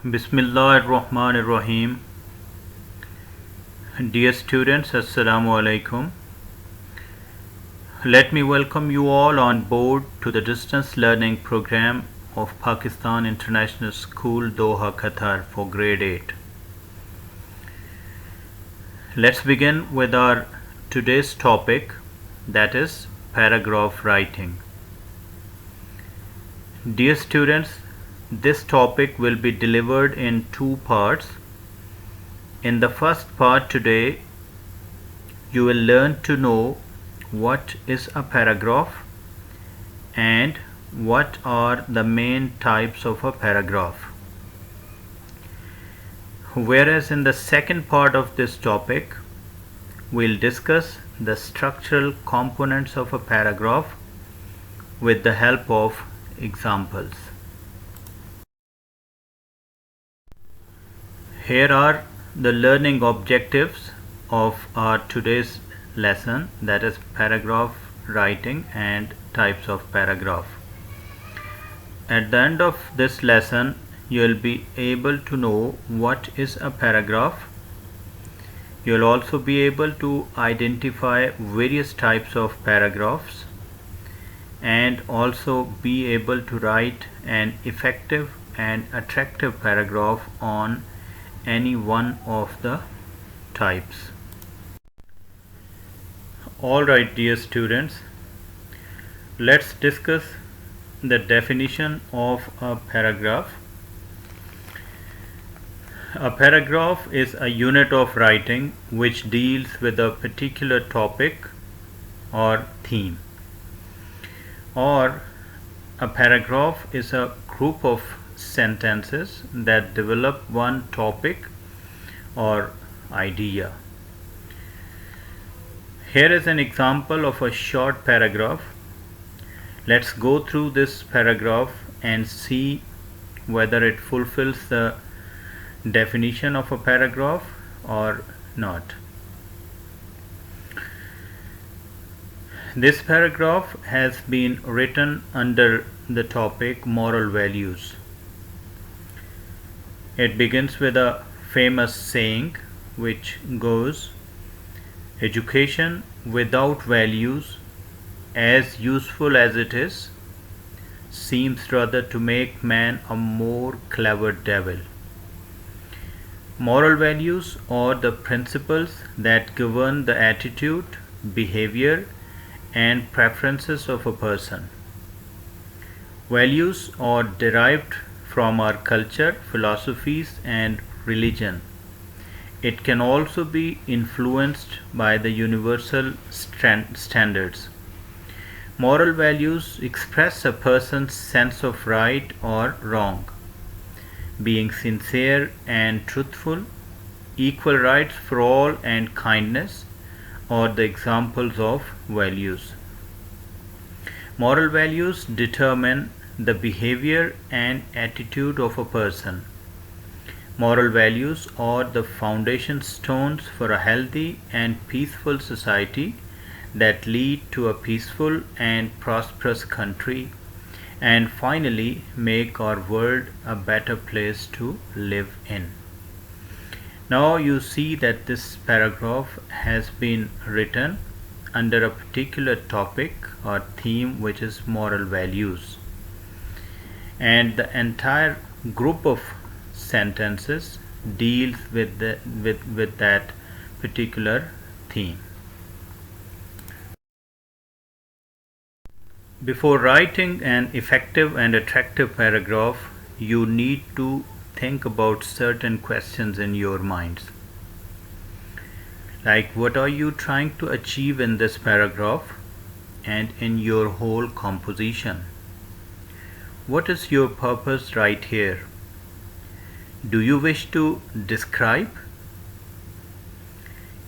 Bismillahirrahmanirrahim. Dear students, Assalamu alaikum. Let me welcome you all on board to the distance learning program of Pakistan International School, Doha, Qatar for grade 8. Let's begin with our today's topic, that is paragraph writing. Dear students, this topic will be delivered in two parts. In the first part today, you will learn to know what is a paragraph and what are the main types of a paragraph. Whereas in the second part of this topic, we'll discuss the structural components of a paragraph with the help of examples. Here are the learning objectives of our today's lesson, that is paragraph writing and types of paragraph. At the end of this lesson, you will be able to know what is a paragraph. You will also be able to identify various types of paragraphs and also be able to write an effective and attractive paragraph on any one of the types. Alright, dear students, let's discuss the definition of a paragraph. A paragraph is a unit of writing which deals with a particular topic or theme. Or a paragraph is a group of sentences that develop one topic or idea. Here is an example of a short paragraph. Let's go through this paragraph and see whether it fulfills the definition of a paragraph or not. This paragraph has been written under the topic moral values. It begins with a famous saying which goes, "Education without values, as useful as it is, seems rather to make man a more clever devil." Moral values are the principles that govern the attitude, behavior, and preferences of a person. Values are derived from our culture, philosophies, and religion. It can also be influenced by the universal standards. Moral values express a person's sense of right or wrong, being sincere and truthful, equal rights for all, and kindness are the examples of values. Moral values determine the behavior and attitude of a person. Moral values are the foundation stones for a healthy and peaceful society that lead to a peaceful and prosperous country, and finally make our world a better place to live in. Now you see that this paragraph has been written under a particular topic or theme, which is moral values, and the entire group of sentences deals with that particular theme. Before writing an effective and attractive paragraph, you need to think about certain questions in your minds. Like, what are you trying to achieve in this paragraph and in your whole composition? What is your purpose right here? Do you wish to describe?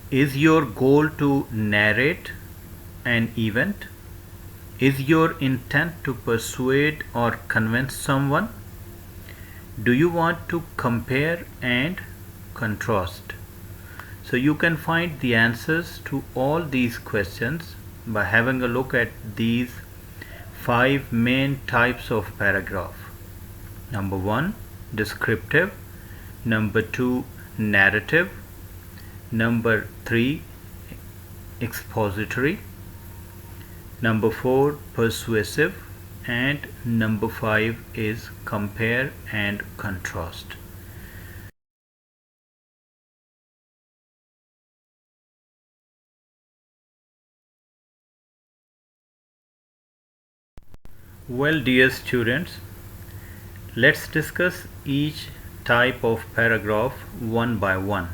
Is your goal to narrate an event? Is your intent to persuade or convince someone? Do you want to compare and contrast? So you can find the answers to all these questions by having a look at these 5 main types of paragraph. Number 1, descriptive. Number 2, narrative. Number 3, expository. Number 4, persuasive. And number 5 is compare and contrast. Well, dear students, let's discuss each type of paragraph one by one.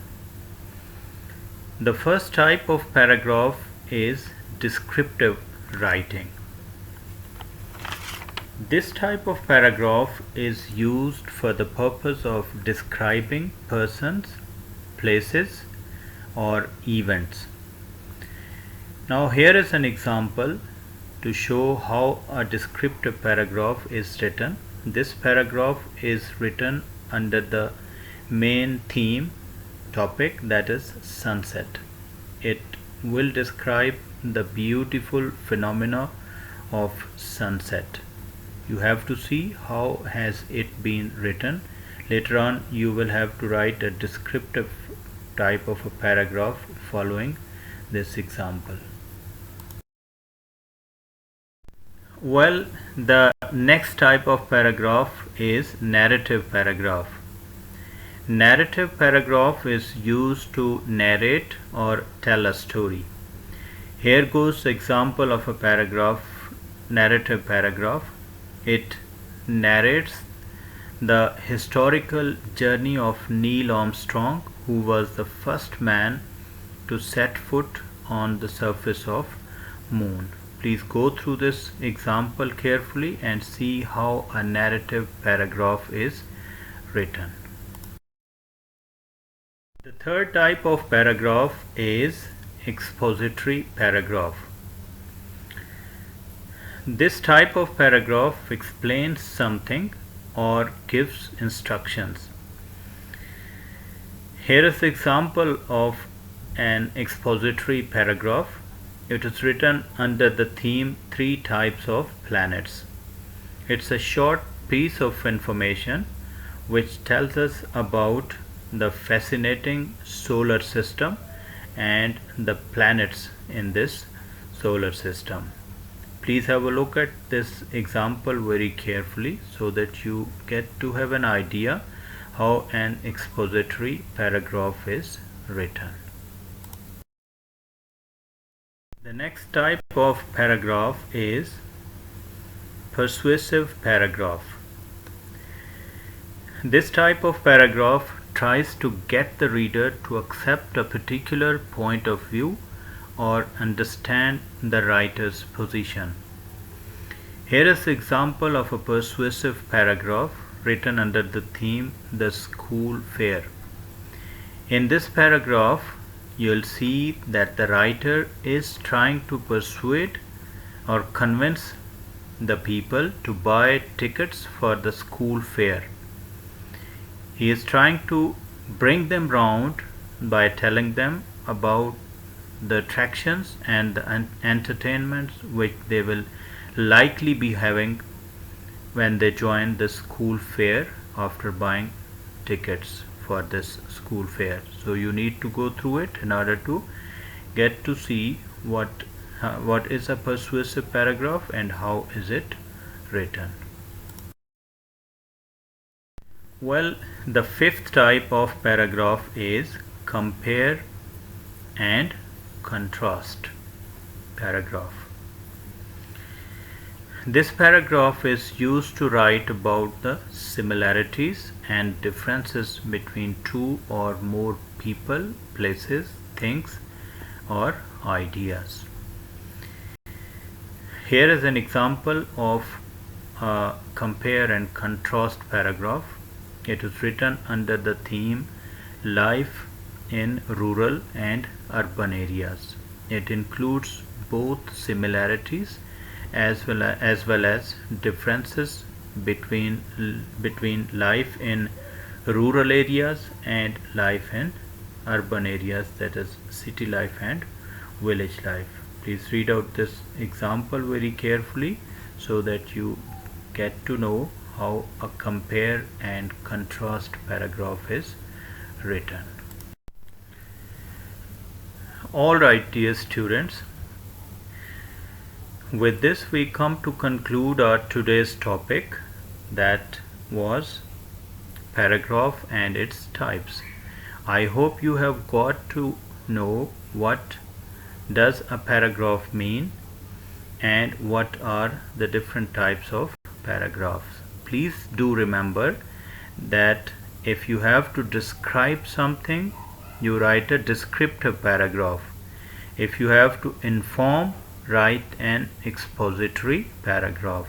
The first type of paragraph is descriptive writing. This type of paragraph is used for the purpose of describing persons, places, or events. Now, here is an example to show how a descriptive paragraph is written. This paragraph is written under the main theme topic, that is sunset. It will describe the beautiful phenomena of sunset. You have to see how has it been written. Later on you will have to write a descriptive type of a paragraph following this example. Well, the next type of paragraph is narrative paragraph. Narrative paragraph is used to narrate or tell a story. Here goes the example of a paragraph, narrative paragraph. It narrates the historical journey of Neil Armstrong, who was the first man to set foot on the surface of moon. Please go through this example carefully and see how a narrative paragraph is written. The third type of paragraph is expository paragraph. This type of paragraph explains something or gives instructions. Here is the example of an expository paragraph. It is written under the theme 3 types of planets. It's a short piece of information which tells us about the fascinating solar system and the planets in this solar system. Please have a look at this example very carefully so that you get to have an idea how an expository paragraph is written. The next type of paragraph is persuasive paragraph. This type of paragraph tries to get the reader to accept a particular point of view or understand the writer's position. Here is the example of a persuasive paragraph written under the theme The School Fair. In this paragraph, you'll see that the writer is trying to persuade or convince the people to buy tickets for the school fair. He is trying to bring them round by telling them about the attractions and the entertainments which they will likely be having when they join the school fair after buying tickets for this school fair. So you need to go through it in order to get to see what is a persuasive paragraph and how is it written. Well, the fifth type of paragraph is compare and contrast paragraph. This paragraph is used to write about the similarities and differences between two or more people, places, things, or ideas. Here is an example of a compare and contrast paragraph. It is written under the theme Life in Rural and Urban Areas. It includes both similarities as well as differences between life in rural areas and life in urban areas, that is city life and village life. Please read out this example very carefully so that you get to know how a compare and contrast paragraph is written. Alright, dear students, with this we come to conclude our today's topic, that was paragraph and its types. I hope you have got to know what does a paragraph mean and what are the different types of paragraphs. Please do remember that if you have to describe something, you write a descriptive paragraph. If you have to inform, write an expository paragraph.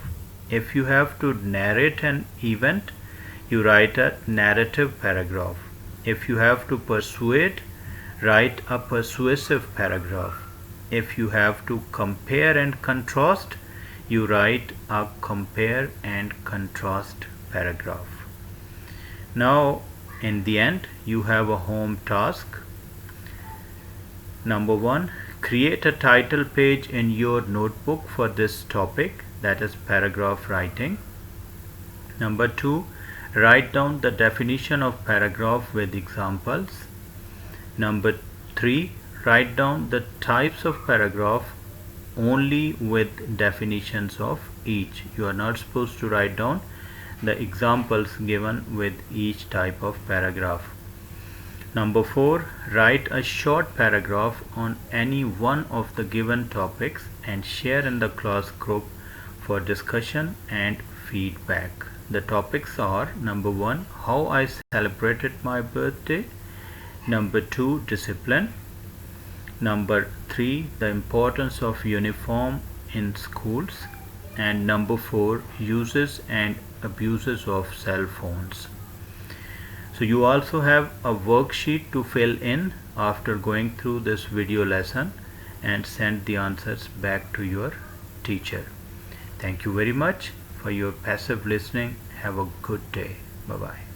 If you have to narrate an event, you write a narrative paragraph. If you have to persuade, write a persuasive paragraph. If you have to compare and contrast, you write a compare and contrast paragraph. Now, in the end, you have a home task. Number 1, create a title page in your notebook for this topic, that is paragraph writing. Number 2, write down the definition of paragraph with examples. Number 3, write down the types of paragraph only with definitions of each. You are not supposed to write down the examples given with each type of paragraph. Number 4, write a short paragraph on any one of the given topics and share in the class group for discussion and feedback. The topics are: number 1, how I celebrated my birthday. Number 2, discipline. Number 3, the importance of uniform in schools. And number 4, uses and abuses of cell phones. So you also have a worksheet to fill in after going through this video lesson and send the answers back to your teacher. Thank you very much for your passive listening. Have a good day. Bye bye.